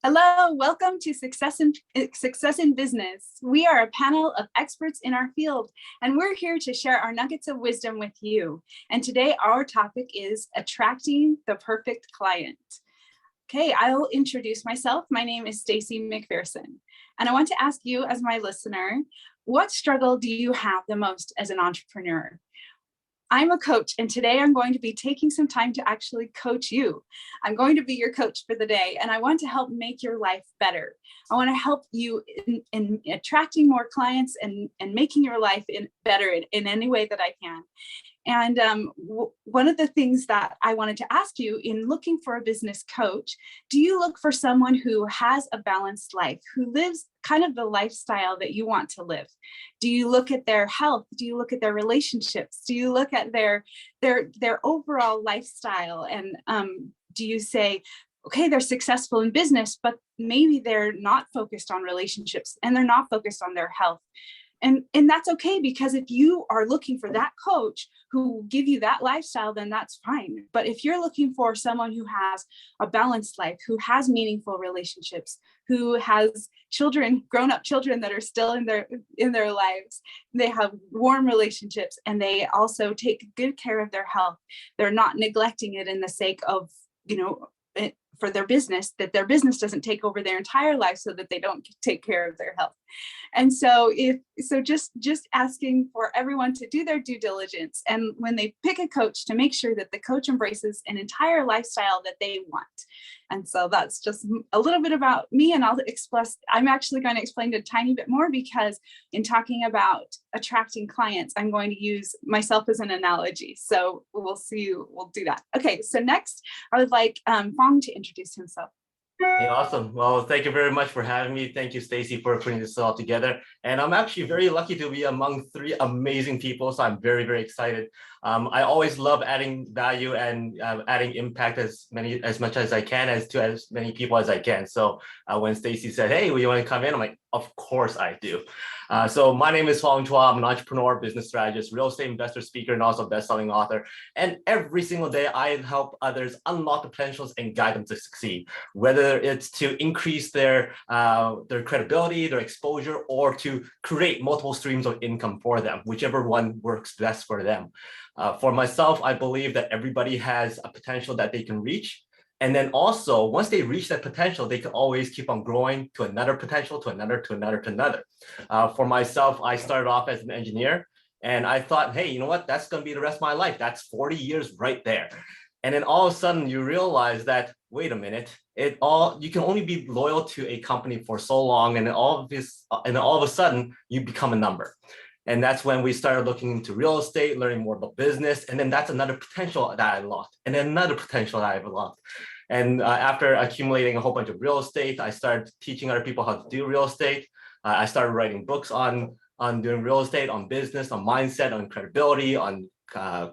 Hello, welcome to Success in Business. We are a panel of experts in our field, and we're here to share our nuggets of wisdom with you. And today our topic is attracting the perfect client. Okay, I'll introduce myself. My name is Stacy McPherson, and I want to ask you as my listener, what struggle do you have the most as an entrepreneur? I'm a coach, and today I'm going to be taking some time to actually coach you. I'm going to be your coach for the day, and I want to help make your life better. I want to help you in attracting more clients and making your life better in any way that I can. And one of the things that I wanted to ask you in looking for a business coach, do you look for someone who has a balanced life, who lives kind of the lifestyle that you want to live? Do you look at their health? Do you look at their relationships? Do you look at their overall lifestyle? And do you say, okay, they're successful in business, but maybe they're not focused on relationships and they're not focused on their health? And that's okay, because if you are looking for that coach who will give you that lifestyle, then that's fine. But if you're looking for someone who has a balanced life, who has meaningful relationships, who has children, grown-up children that are still in their lives, they have warm relationships, and they also take good care of their health. They're not neglecting it in the sake of, for their business, that their business doesn't take over their entire life so that they don't take care of their health. And so just asking for everyone to do their due diligence, and when they pick a coach, to make sure that the coach embraces an entire lifestyle that they want. And so that's just a little bit about me, and I'm actually going to explain it a tiny bit more, because in talking about attracting clients, I'm going to use myself as an analogy. So we'll do that. Okay, so next I would like Fong to introduce himself. Hey, awesome. Well, thank you very much for having me. Thank you, Stacy, for putting this all together. And I'm actually very lucky to be among three amazing people. So I'm very, very excited. I always love adding value and adding impact as much as I can, to as many people as I can. So when Stacy said, "Hey, you want to come in?" I'm like, "Of course I do." So my name is Fong Chua. I'm an entrepreneur, business strategist, real estate investor, speaker, and also best-selling author. And every single day, I help others unlock the potentials and guide them to succeed, whether it's to increase their credibility, their exposure, or to create multiple streams of income for them, whichever one works best for them. For myself, I believe that everybody has a potential that they can reach. And then also, once they reach that potential, they can always keep on growing to another potential, to another. For myself, I started off as an engineer, and I thought, hey, you know what? That's going to be the rest of my life. That's 40 years right there. And then all of a sudden, you realize that, wait a minute, you can only be loyal to a company for so long, and all of a sudden, you become a number. And that's when we started looking into real estate, learning more about business. And then that's another potential that I lost, and then another potential that I've lost. And after accumulating a whole bunch of real estate, I started teaching other people how to do real estate. I started writing books on doing real estate, on business, on mindset, on credibility, on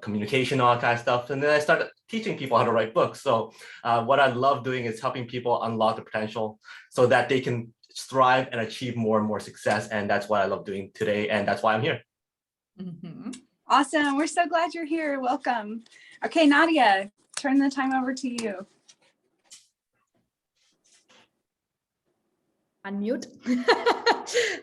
communication, all that kind of stuff. And then I started teaching people how to write books. So what I love doing is helping people unlock the potential so that they can strive and achieve more and more success. And that's what I love doing today. And that's why I'm here. Mm-hmm. Awesome. We're so glad you're here. Welcome. Okay, Nadia, turn the time over to you. Unmute.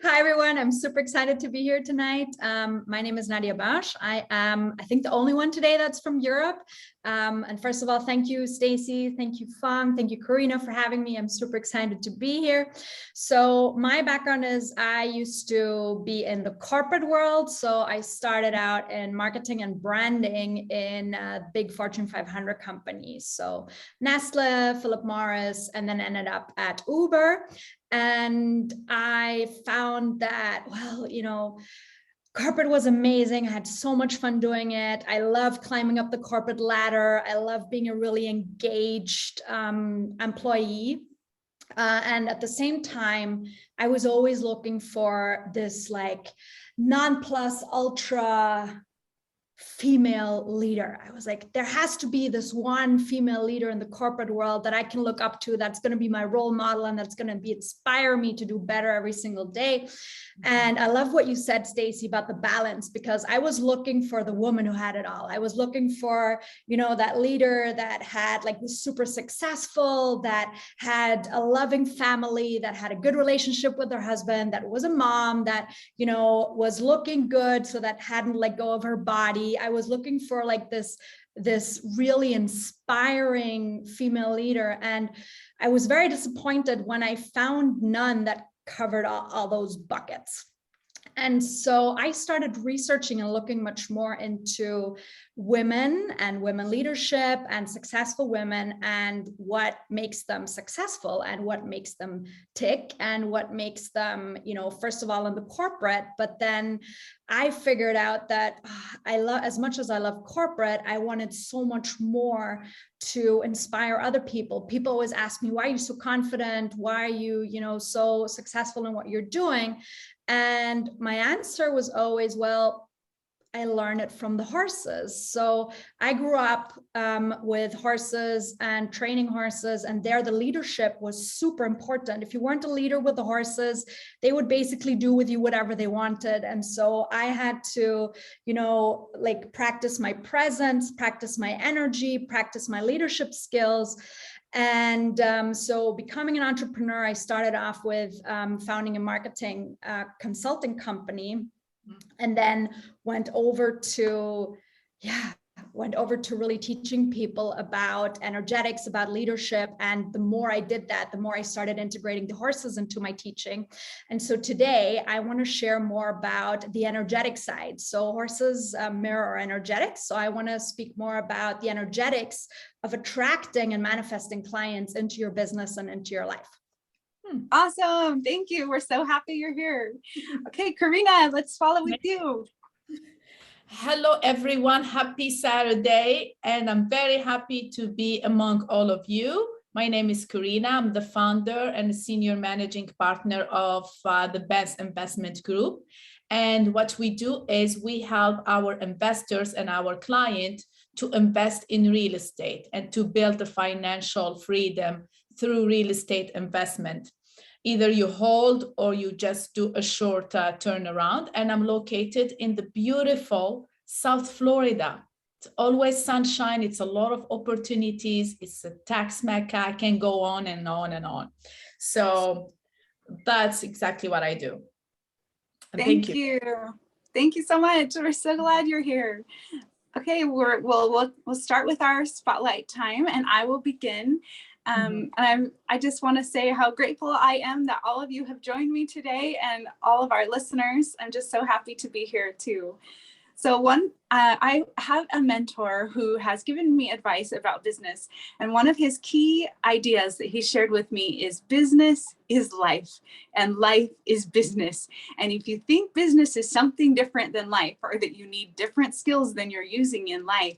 Hi, everyone. I'm super excited to be here tonight. My name is Nadia Bash. I am, I think, the only one today that's from Europe. And first of all, thank you, Stacy. Thank you, Fong. Thank you, Karina, for having me. I'm super excited to be here. So my background is I used to be in the corporate world. So I started out in marketing and branding in big Fortune 500 companies. So Nestle, Philip Morris, and then ended up at Uber. And I found that, well, corporate was amazing. I had so much fun doing it. I loved climbing up the corporate ladder. I love being a really engaged employee. And at the same time, I was always looking for this like non plus ultra female leader. I was like, there has to be this one female leader in the corporate world that I can look up to, that's going to be my role model, and that's going to be inspire me to do better every single day. And I love what you said, Stacey, about the balance, because I was looking for the woman who had it all. I was looking for, you know, that leader that had like was super successful, that had a loving family, that had a good relationship with her husband, that was a mom, that, you know, was looking good, so that hadn't let go of her body. I was looking for like this really inspiring female leader. And I was very disappointed when I found none that covered all those buckets. And so I started researching and looking much more into women and women leadership and successful women, and what makes them successful and what makes them tick and what makes them, you know, first of all in the corporate. But then I figured out that I love, as much as I love corporate, I wanted so much more to inspire other people. People always ask me, why are you so confident? Why are you, you know, so successful in what you're doing? And my answer was always, well, I learned it from the horses. So I grew up with horses and training horses, and there the leadership was super important. If you weren't a leader with the horses, they would basically do with you whatever they wanted. And so I had to, you know, like practice my presence, practice my energy, practice my leadership skills. And so becoming an entrepreneur, I started off with founding a marketing consulting company, and then went over to really teaching people about energetics, about leadership. And the more I did that, the more I started integrating the horses into my teaching. And so today I want to share more about the energetic side. So horses mirror energetics. So I want to speak more about the energetics of attracting and manifesting clients into your business and into your life. Awesome. Thank you. We're so happy you're here. Okay, Karina, let's follow with you. Hello, everyone. Happy Saturday. And I'm very happy to be among all of you. My name is Karina. I'm the founder and senior managing partner of the Best Investment Group. And what we do is we help our investors and our client to invest in real estate and to build the financial freedom through real estate investment. Either you hold or you just do a short turnaround. And I'm located in the beautiful South Florida. It's always sunshine. It's a lot of opportunities. It's a tax mecca. I can go on and on and on. So that's exactly what I do. And thank you. Thank you so much. We're so glad you're here. Okay, we'll start with our spotlight time, and I will begin. And I just want to say how grateful I am that all of you have joined me today, and all of our listeners. I'm just so happy to be here too. So I have a mentor who has given me advice about business. And one of his key ideas that he shared with me is business is life and life is business. And if you think business is something different than life, or that you need different skills than you're using in life,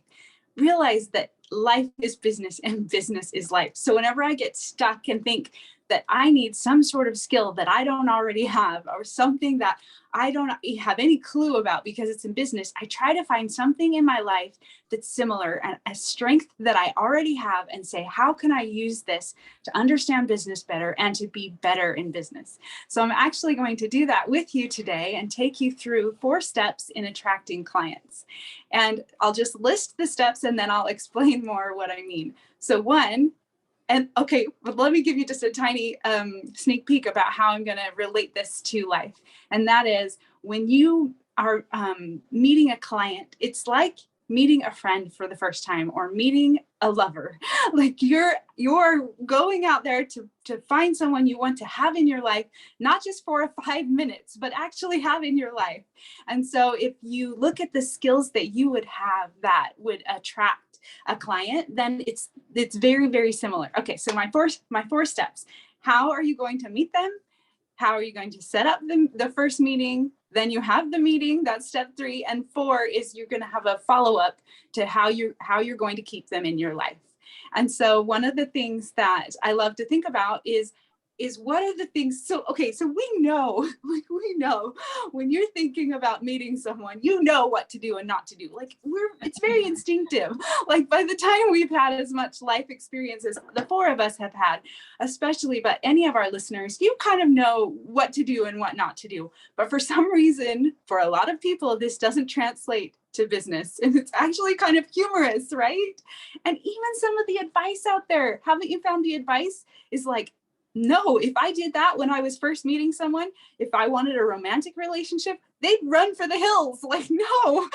realize that life is business and business is life. So whenever I get stuck and think that I need some sort of skill that I don't already have, or something that I don't have any clue about because it's in business, I try to find something in my life that's similar and a strength that I already have, and say, how can I use this to understand business better and to be better in business? So I'm actually going to do that with you today and take you through 4 steps in attracting clients. And I'll just list the steps and then I'll explain more what I mean. So 1, and okay, but let me give you just a tiny sneak peek about how I'm going to relate this to life. And that is, when you are meeting a client, it's like meeting a friend for the first time, or meeting a lover. Like you're going out there to find someone you want to have in your life, not just for 5 minutes, but actually have in your life. And so if you look at the skills that you would have that would attract a client, then it's very, very similar. Okay, so my 4 steps. How are you going to meet them? How are you going to set up the first meeting? Then you have the meeting, that's step 3. And 4 is you're going to have a follow-up to how you're going to keep them in your life. And so one of the things that I love to think about is is what are the things, so we know, we know when you're thinking about meeting someone, you know what to do and not to do. Like it's very instinctive. Like by the time we've had as much life experience as the four of us have had, especially, but any of our listeners, you kind of know what to do and what not to do. But for some reason, for a lot of people, this doesn't translate to business. And it's actually kind of humorous, right? And even some of the advice out there, haven't you found the advice is like, no, if I did that when I was first meeting someone, if I wanted a romantic relationship, they'd run for the hills. Like, no.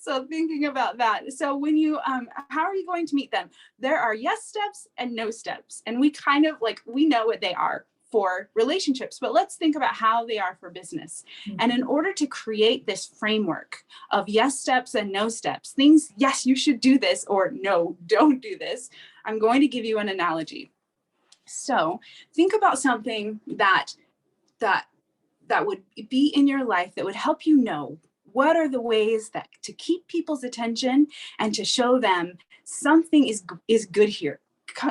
So thinking about that. So when you, how are you going to meet them? There are yes steps and no steps. And we kind of like, we know what they are for relationships, but let's think about how they are for business. Mm-hmm. And in order to create this framework of yes steps and no steps, things, yes, you should do this, or no, don't do this, I'm going to give you an analogy. So think about something that would be in your life that would help you know what are the ways that to keep people's attention and to show them something is good here.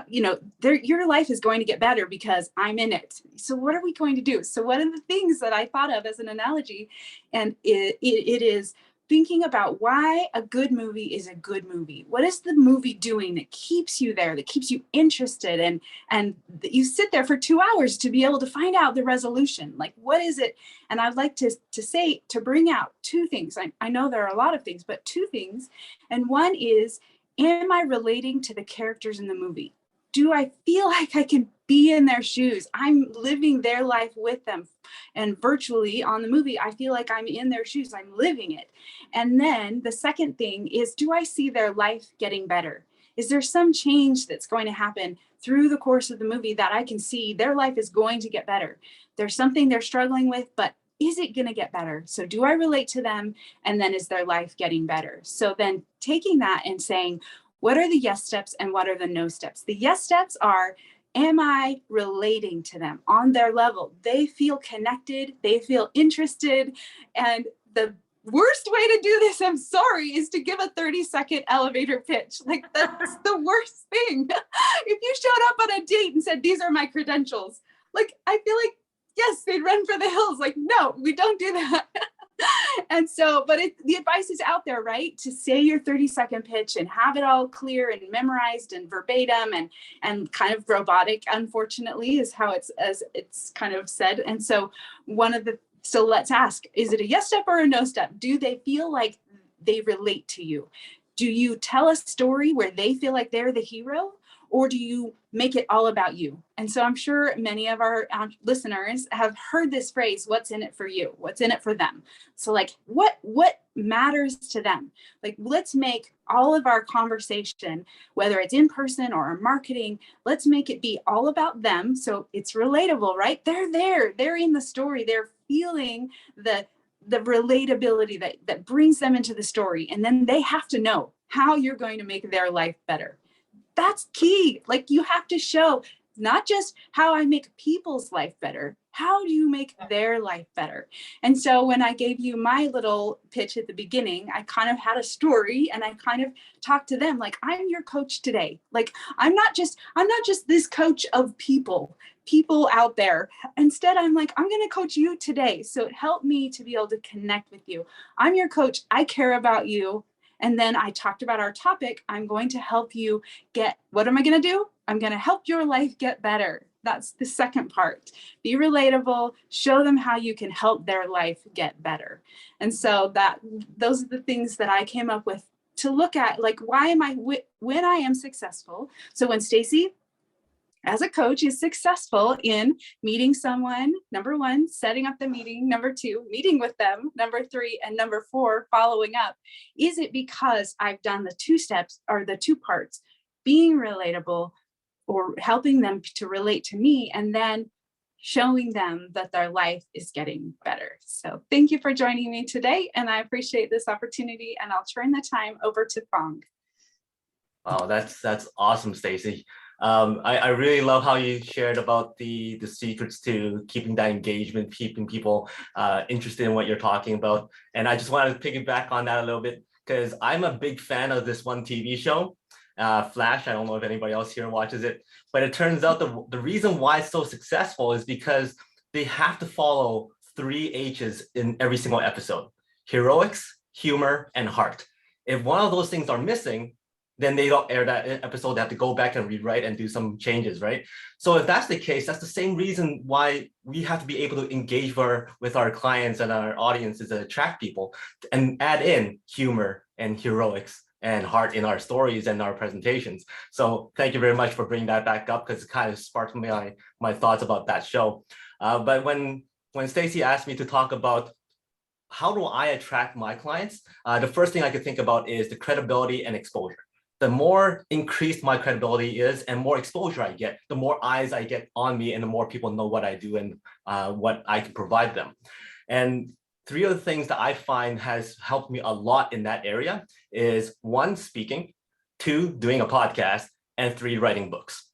You know, your life is going to get better because I'm in it. So what are we going to do? So one of the things that I thought of as an analogy, and it is thinking about why a good movie is a good movie. What is the movie doing that keeps you there, that keeps you interested, and you sit there for 2 hours to be able to find out the resolution? Like, what is it? And I'd like to bring out two things. I know there are a lot of things, but two things. And one is, am I relating to the characters in the movie? Do I feel like I can be in their shoes? I'm living their life with them. And virtually on the movie, I feel like I'm in their shoes. I'm living it. And then the second thing is, do I see their life getting better? Is there some change that's going to happen through the course of the movie that I can see their life is going to get better? There's something they're struggling with, but is it going to get better? So do I relate to them? And then is their life getting better? So then taking that and saying, what are the yes steps and what are the no steps? The yes steps are, am I relating to them on their level? They feel connected, they feel interested. And the worst way to do this, I'm sorry, is to give a 30-second elevator pitch. Like, that's the worst thing. If you showed up on a date and said, these are my credentials, like, I feel like, yes, they'd run for the hills. Like, no, we don't do that. And so, but the advice is out there, right? To say your 30-second pitch and have it all clear and memorized and verbatim and kind of robotic, unfortunately, is how it's kind of said. And so so let's ask, is it a yes step or a no step? Do they feel like they relate to you? Do you tell a story where they feel like they're the hero? Or do you make it all about you? And so I'm sure many of our listeners have heard this phrase, what's in it for you? What's in it for them? So like, what matters to them? Like, let's make all of our conversation, whether it's in person or marketing, let's make it be all about them. So it's relatable, right? They're there, they're in the story, they're feeling the relatability that brings them into the story. And then they have to know how you're going to make their life better. That's key. Like, you have to show not just how I make people's life better, how do you make their life better? And so when I gave you my little pitch at the beginning, I kind of had a story and I kind of talked to them like, I'm your coach today. Like, I'm not just this coach of people out there. Instead, I'm like, I'm going to coach you today. So it helped me to be able to connect with you. I'm your coach. I care about you. And then I talked about our topic. I'm going to help you what am I going to do? I'm going to help your life get better. That's the second part. Be relatable, show them how you can help their life get better. And so those are the things that I came up with to look at, like, why am I, when I am successful. So when Stacy, as a coach, is successful in meeting someone, number one, setting up the meeting, number two, meeting with them, number three, and number four, following up. Is it because I've done the two steps or the two parts, being relatable or helping them to relate to me, and then showing them that their life is getting better? So thank you for joining me today, and I appreciate this opportunity, and I'll turn the time over to Fong. Oh, that's awesome, Stacy. I really love how you shared about the secrets to keeping that engagement, keeping people interested in what you're talking about. And I just wanted to piggyback on that a little bit, because I'm a big fan of this one TV show. Flash. I don't know if anybody else here watches it, but it turns out the reason why it's so successful is because they have to follow 3 H's in every single episode: heroics, humor, and heart. If one of those things are missing, then they don't air that episode. They have to go back and rewrite and do some changes, right? So if that's the case, that's the same reason why we have to be able to engage with our clients and our audiences and attract people and add in humor and heroics and heart in our stories and our presentations. So thank you very much for bringing that back up, because it kind of sparked my thoughts about that show. But when Stacy asked me to talk about how do I attract my clients, the first thing I could think about is the credibility and exposure. The more increased my credibility is and more exposure I get, the more eyes I get on me and the more people know what I do and what I can provide them. And 3 of the things that I find has helped me a lot in that area is 1, speaking, 2, doing a podcast, and 3, writing books.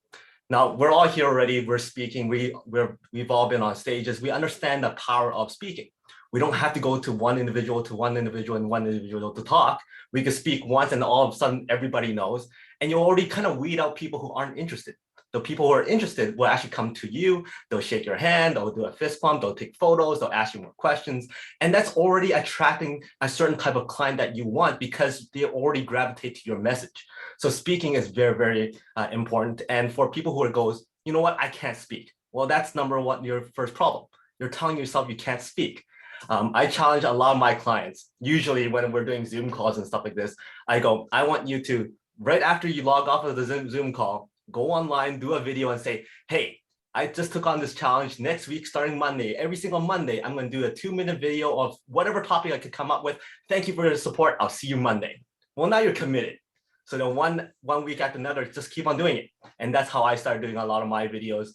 Now, we're all here already, we're speaking, we've all been on stages, we understand the power of speaking. We don't have to go to one individual to talk. We can speak once and all of a sudden everybody knows. And you already kind of weed out people who aren't interested. The people who are interested will actually come to you. They'll shake your hand, they'll do a fist pump, they'll take photos, they'll ask you more questions. And that's already attracting a certain type of client that you want because they already gravitate to your message. So speaking is very, very important. And for people who goes, you know what, I can't speak. Well, that's number 1, your first problem. You're telling yourself you can't speak. I challenge a lot of my clients, usually when we're doing Zoom calls and stuff like this, I go, I want you to, right after you log off of the Zoom call, go online, do a video and say, hey, I just took on this challenge. Next week, starting Monday, every single Monday, I'm going to do a 2-minute video of whatever topic I could come up with. Thank you for your support. I'll see you Monday. Well, now you're committed. So then one week after another, just keep on doing it. And that's how I started doing a lot of my videos.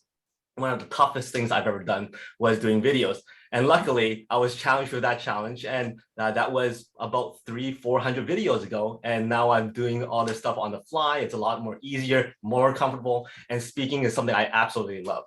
One of the toughest things I've ever done was doing videos. And luckily, I was challenged with that challenge. And that was about 300-400 videos ago. And now I'm doing all this stuff on the fly. It's a lot more easier, more comfortable. And speaking is something I absolutely love.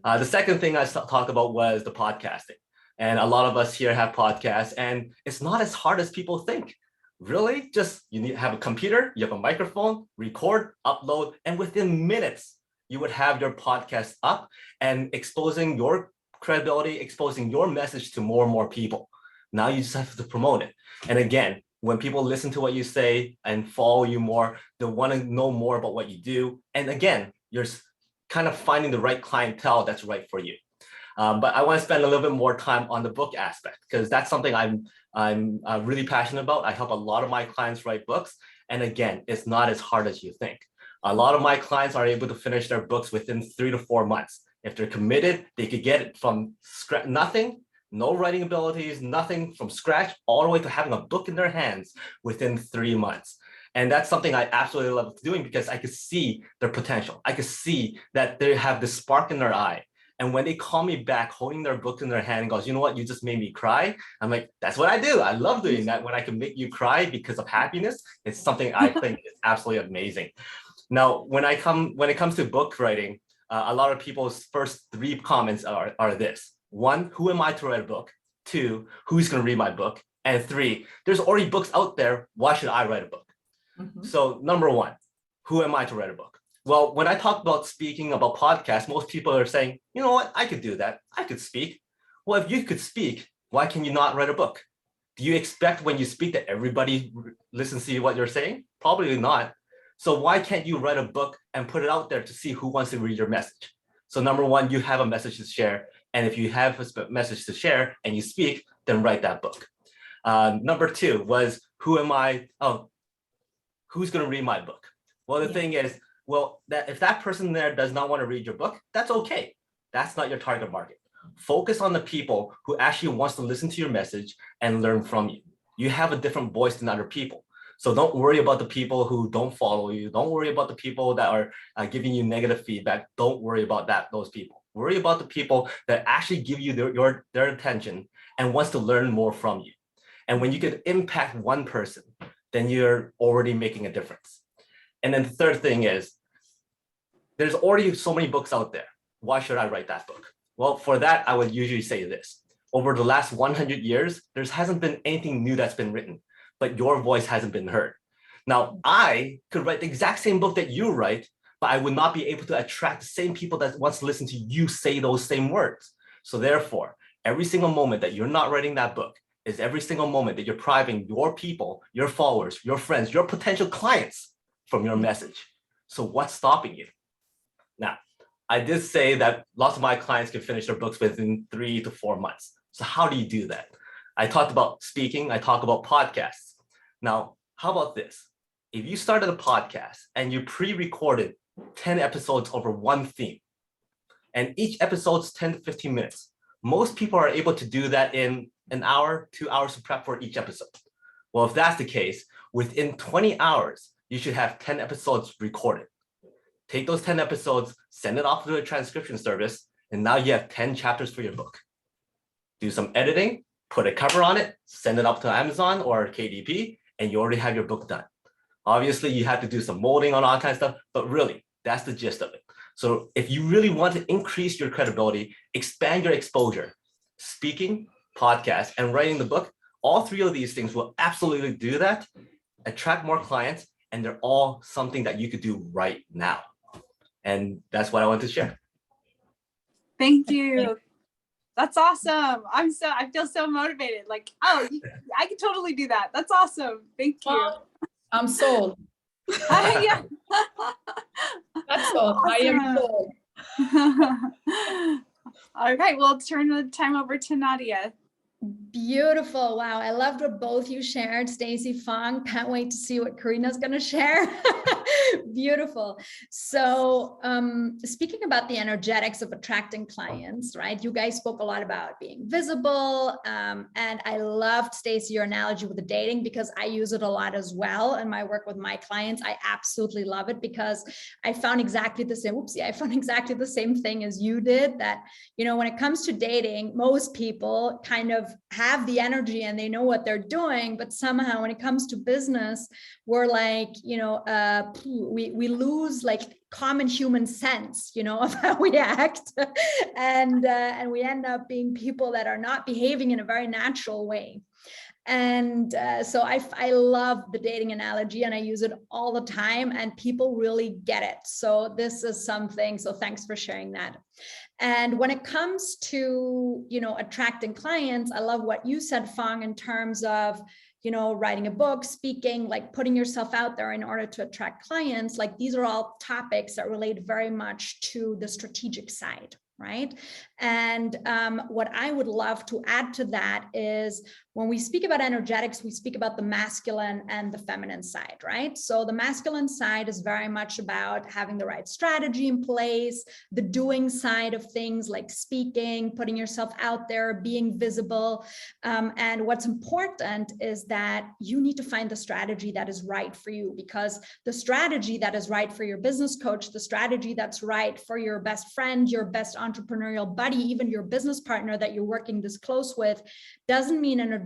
The second thing I talked about was the podcasting. And a lot of us here have podcasts. And it's not as hard as people think. Really, just you need to have a computer, you have a microphone, record, upload, and within minutes, you would have your podcast up and exposing your credibility, exposing your message to more and more people. Now you just have to promote it. And again, when people listen to what you say and follow you more, they want to know more about what you do. And again, you're kind of finding the right clientele that's right for you. But I want to spend a little bit more time on the book aspect, because that's something I'm really passionate about. I help a lot of my clients write books. And again, it's not as hard as you think. A lot of my clients are able to finish their books within 3 to 4 months. If they're committed, they could get it from nothing, no writing abilities, nothing, from scratch, all the way to having a book in their hands within 3 months. And that's something I absolutely love doing because I could see their potential. I could see that they have this spark in their eye. And when they call me back holding their book in their hand and goes, you know what, you just made me cry. I'm like, that's what I do. I love doing that. When I can make you cry because of happiness, it's something I think is absolutely amazing. Now, when it comes to book writing, a lot of people's first 3 comments are this. 1, who am I to write a book? 2, who's going to read my book? And 3, there's already books out there. Why should I write a book? Mm-hmm. So number 1, who am I to write a book? Well, when I talk about speaking, about podcasts, most people are saying, you know what, I could do that. I could speak. Well, if you could speak, why can you not write a book? Do you expect when you speak that everybody listens to what you're saying? Probably not. So why can't you write a book and put it out there to see who wants to read your message? So number 1, you have a message to share. And if you have a message to share and you speak, then write that book. Number 2 was, who am I? Oh, who's going to read my book? Well, the thing is, well, if that person there does not want to read your book, that's okay. That's not your target market. Focus on the people who actually wants to listen to your message and learn from you. You have a different voice than other people. So don't worry about the people who don't follow you. Don't worry about the people that are giving you negative feedback. Don't worry about those people. Worry about the people that actually give you their attention and wants to learn more from you. And when you can impact one person, then you're already making a difference. And then the third thing is, there's already so many books out there. Why should I write that book? Well, for that, I would usually say this. Over the last 100 years, there hasn't been anything new that's been written, but your voice hasn't been heard. Now, I could write the exact same book that you write, but I would not be able to attract the same people that wants to listen to you say those same words. So therefore, every single moment that you're not writing that book is every single moment that you're priving your people, your followers, your friends, your potential clients from your message. So what's stopping you? Now, I did say that lots of my clients can finish their books within 3 to 4 months. So how do you do that? I talked about speaking, I talk about podcasts. Now, how about this? If you started a podcast and you pre-recorded 10 episodes over one theme, and each episode's 10 to 15 minutes, most people are able to do that in an hour, 2 hours to prep for each episode. Well, if that's the case, within 20 hours, you should have 10 episodes recorded. Take those 10 episodes, send it off to a transcription service, and now you have 10 chapters for your book. Do some editing, put a cover on it, send it up to Amazon or KDP, and you already have your book done. Obviously, you have to do some molding on all kinds of stuff, but really, that's the gist of it. So if you really want to increase your credibility, expand your exposure, speaking, podcast, and writing the book, all three of these things will absolutely do that, attract more clients, and they're all something that you could do right now. And that's what I want to share. Thank you. That's awesome. I feel so motivated. Like, oh, I can totally do that. That's awesome. Thank you. Well, I'm sold. Yeah. That's all. I am sold. All right, we'll turn the time over to Nadia. Beautiful. Wow. I loved what both you shared, Stacey, Fong. Can't wait to see what Karina's going to share. Beautiful. So speaking about the energetics of attracting clients, right? You guys spoke a lot about being visible. And I loved, Stacey, your analogy with the dating, because I use it a lot as well in my work with my clients. I absolutely love it because I found exactly the same, I found exactly the same thing as you did, that, you know, when it comes to dating, most people kind of have the energy and they know what they're doing, but somehow when it comes to business, we're like, you know, we lose like common human sense, you know, of how we act, and we end up being people that are not behaving in a very natural way. And so I love the dating analogy and I use it all the time and people really get it. So this is something, so thanks for sharing that. And when it comes to, you know, attracting clients, I love what you said, Fong, in terms of, you know, writing a book, speaking, like putting yourself out there in order to attract clients. Like these are all topics that relate very much to the strategic side, right? And what I would love to add to that is when we speak about energetics, we speak about the masculine and the feminine side, right? So the masculine side is very much about having the right strategy in place, the doing side of things like speaking, putting yourself out there, being visible. And what's important is that you need to find the strategy that is right for you, because the strategy that is right for your business coach, the strategy that's right for your best friend, your best entrepreneurial buddy, even your business partner that you're working this close with, doesn't mean energetically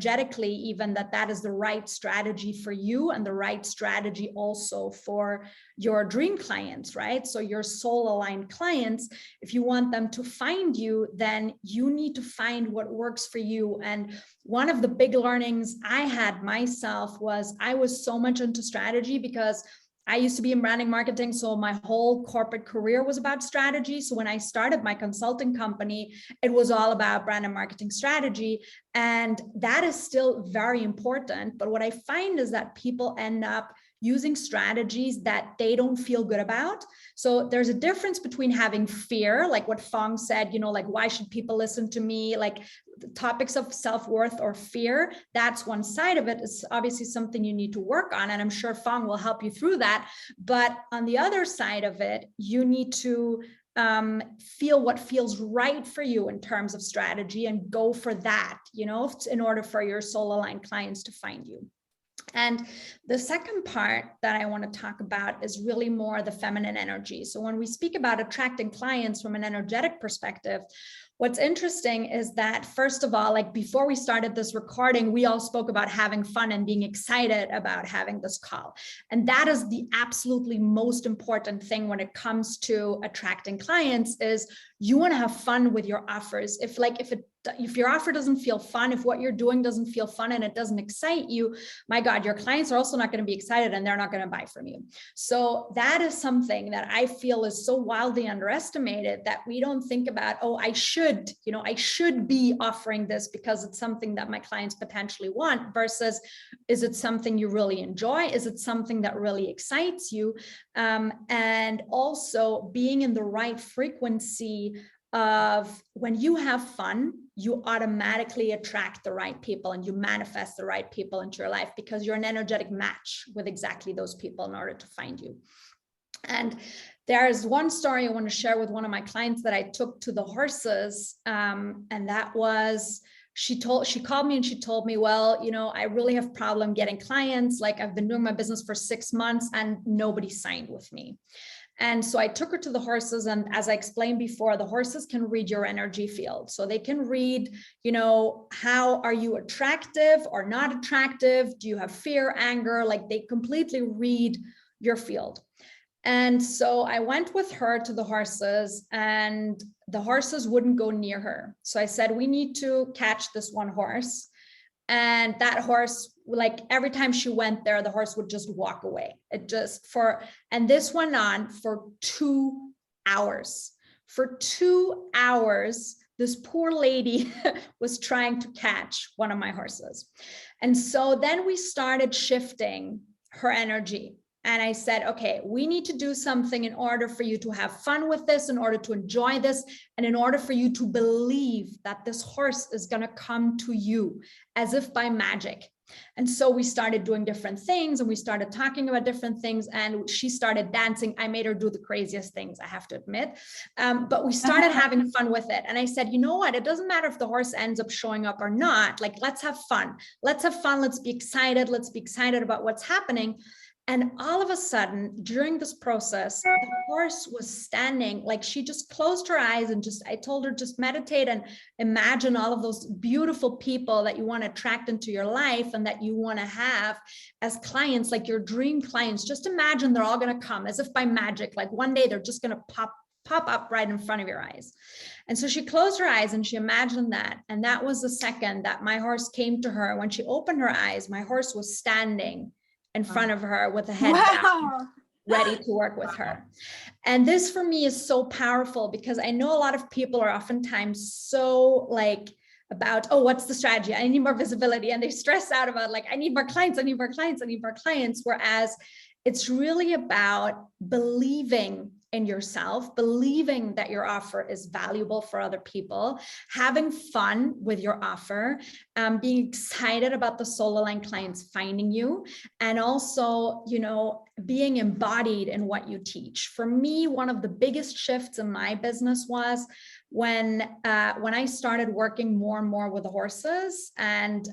even that is the right strategy for you and the right strategy also for your dream clients, right? So your soul aligned clients, if you want them to find you, then you need to find what works for you. And one of the big learnings I had myself was I was so much into strategy because I used to be in branding marketing, so my whole corporate career was about strategy. So when I started my consulting company, it was all about brand and marketing strategy. And that is still very important. But what I find is that people end up using strategies that they don't feel good about. So there's a difference between having fear, like what Fong said, you know, like, why should people listen to me? Like the topics of self-worth or fear, that's one side of it. It's obviously something you need to work on. And I'm sure Fong will help you through that. But on the other side of it, you need to feel what feels right for you in terms of strategy and go for that, you know, in order for your soul aligned clients to find you. And the second part that I want to talk about is really more the feminine energy. So when we speak about attracting clients from an energetic perspective, What's interesting is that, first of all, like before we started this recording, we all spoke about having fun and being excited about having this call. And that is the absolutely most important thing when it comes to attracting clients, is you want to have fun with your offers. If your offer doesn't feel fun, if what you're doing doesn't feel fun and it doesn't excite you, my God, your clients are also not going to be excited and they're not going to buy from you. So that is something that I feel is so wildly underestimated, that we don't think about, oh, I should be offering this because it's something that my clients potentially want, versus, is it something you really enjoy? Is it something that really excites you? And also being in the right frequency of, when you have fun, you automatically attract the right people and you manifest the right people into your life, because you're an energetic match with exactly those people in order to find you. And there's one story I want to share with one of my clients that I took to the horses. And that was, she called me and she told me, well, I really have problem getting clients. Like, I've been doing my business for 6 months and nobody signed with me. And so I took her to the horses. And as I explained before, the horses can read your energy field. So they can read, how are you attractive or not attractive? Do you have fear, anger? Like, they completely read your field. And so I went with her to the horses, and the horses wouldn't go near her. So I said, we need to catch this one horse. And that horse, like, every time she went there, the horse would just walk away. And this went on for 2 hours. For 2 hours, this poor lady was trying to catch one of my horses. And so then we started shifting her energy. And I said, okay, we need to do something in order for you to have fun with this, in order to enjoy this, and in order for you to believe that this horse is going to come to you as if by magic. And so we started doing different things, and we started talking about different things, and she started dancing. I made her do the craziest things, I have to admit. But we started having fun with it. And I said, you know what? It doesn't matter if the horse ends up showing up or not. Like, let's have fun. Let's have fun. Let's be excited. Let's be excited about what's happening. And all of a sudden, during this process, the horse was standing, like, she just closed her eyes and I told her, just meditate and imagine all of those beautiful people that you want to attract into your life and that you want to have as clients, like your dream clients. Just imagine they're all going to come as if by magic. Like, one day they're just going to pop up right in front of your eyes. And so she closed her eyes and she imagined that. And that was the second that my horse came to her. When she opened her eyes, my horse was standing in front of her with a head down, ready to work with her. And this for me is so powerful, because I know a lot of people are oftentimes so like about, oh, what's the strategy? I need more visibility. And they stress out about, like, I need more clients, I need more clients, I need more clients. Whereas it's really about believing in yourself, believing that your offer is valuable for other people, having fun with your offer, being excited about the soul aligned clients finding you, and also, being embodied in what you teach. For me, one of the biggest shifts in my business was when I started working more and more with the horses and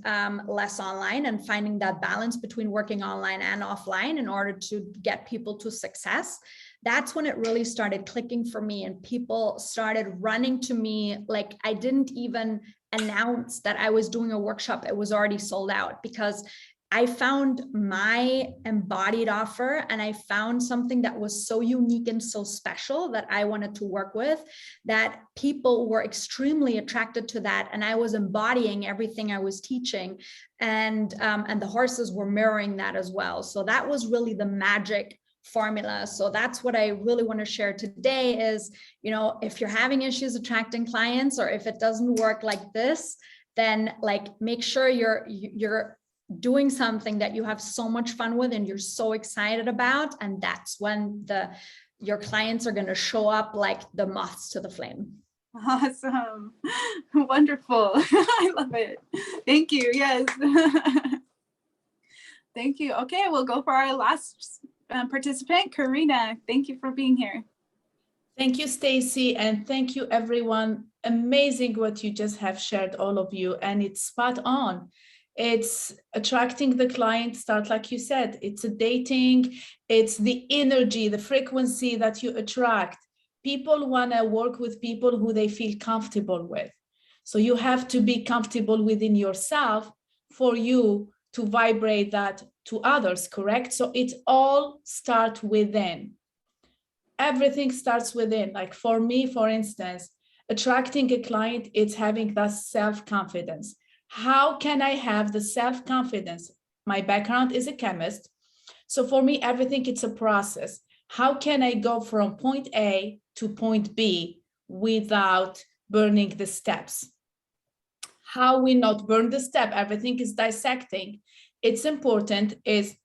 less online, and finding that balance between working online and offline in order to get people to success. That's when it really started clicking for me, and people started running to me. Like, I didn't even announce that I was doing a workshop. It was already sold out, because I found my embodied offer, and I found something that was so unique and so special that I wanted to work with, that people were extremely attracted to that. And I was embodying everything I was teaching, and the horses were mirroring that as well. So that was really the magic formula. So that's what I really want to share today is, if you're having issues attracting clients, or if it doesn't work like this, then make sure you're doing something that you have so much fun with and you're so excited about. And that's when your clients are going to show up like the moths to the flame. Awesome. Wonderful. I love it. Thank you. Yes. Thank you. Okay, we'll go for our last participant, Karina. Thank you for being here. Thank you, Stacy, and thank you, everyone. Amazing what you just have shared, all of you, and it's spot on. It's attracting the client, start like you said, it's a dating, it's the energy, the frequency that you attract. people want to work with people who they feel comfortable with. So you have to be comfortable within yourself for you to vibrate that to others, correct? So it all starts within. Everything starts within. Like for me, for instance, attracting a client, it's having that self-confidence. How can I have the self-confidence? My background is a chemist. So for me, everything, it's a process. How can I go from point A to point B without burning the steps? How we not burn the step? Everything is dissecting. It's important is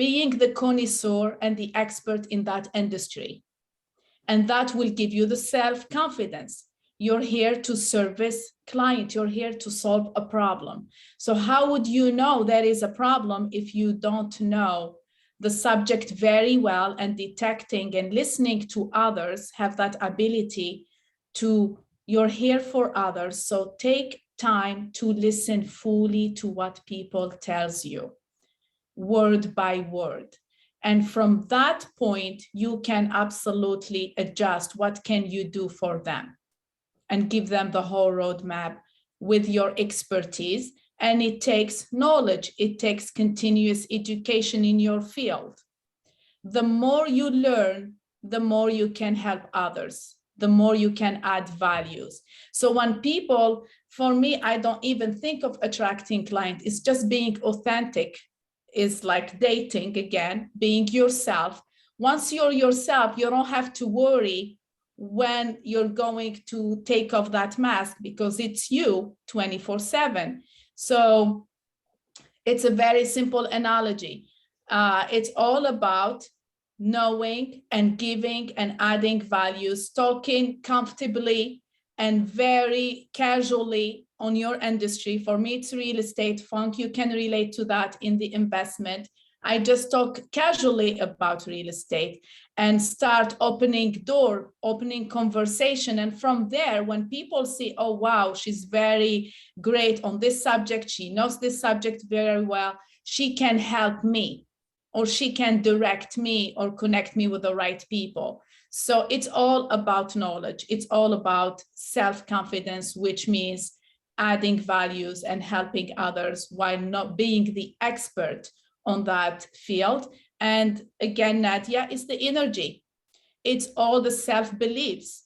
being the connoisseur and the expert in that industry. And that will give you the self-confidence. You're here to service client. You're here to solve a problem. So how would you know there is a problem if you don't know the subject very well, and detecting and listening to others, have that ability to, you're here for others. So take time to listen fully to what people tells you, word by word. And from that point, you can absolutely adjust what can you do for them and give them the whole roadmap with your expertise. And it takes knowledge, it takes continuous education in your field. The more you learn, the more you can help others, the more you can add values. So when people, for me, I don't even think of attracting clients, it's just being authentic. Is like dating again, being yourself. Once you're yourself, you don't have to worry when you're going to take off that mask, because it's you 24/7. So it's a very simple analogy. It's all about knowing and giving and adding values, talking comfortably and very casually on your industry. For me, it's real estate. Funk, you can relate to that in the investment. I just talk casually about real estate and start opening door, opening conversation. And from there, when people see, oh, wow, she's very great on this subject, she knows this subject very well, she can help me, or she can direct me or connect me with the right people. So it's all about knowledge. It's all about self-confidence, which means adding values and helping others while not being the expert on that field. And again, Nadia, is the energy. It's all the self-beliefs.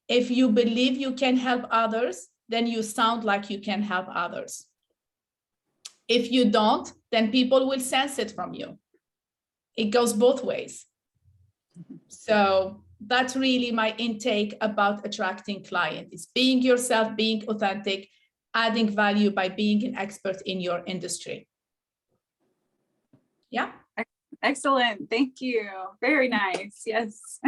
If you believe you can help others, then you sound like you can help others. If you don't, then people will sense it from you. It goes both ways. So that's really my intake about attracting clients. It's being yourself, being authentic, adding value by being an expert in your industry. Yeah. Excellent. Thank you. Very nice. Yes.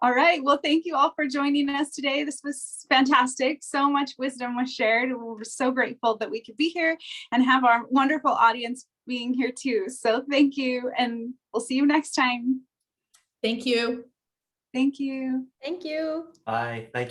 All right. Well, thank you all for joining us today. This was fantastic. So much wisdom was shared. We're so grateful that we could be here and have our wonderful audience being here too. So thank you. And we'll see you next time. Thank you. Thank you. Thank you. Bye. Thank you.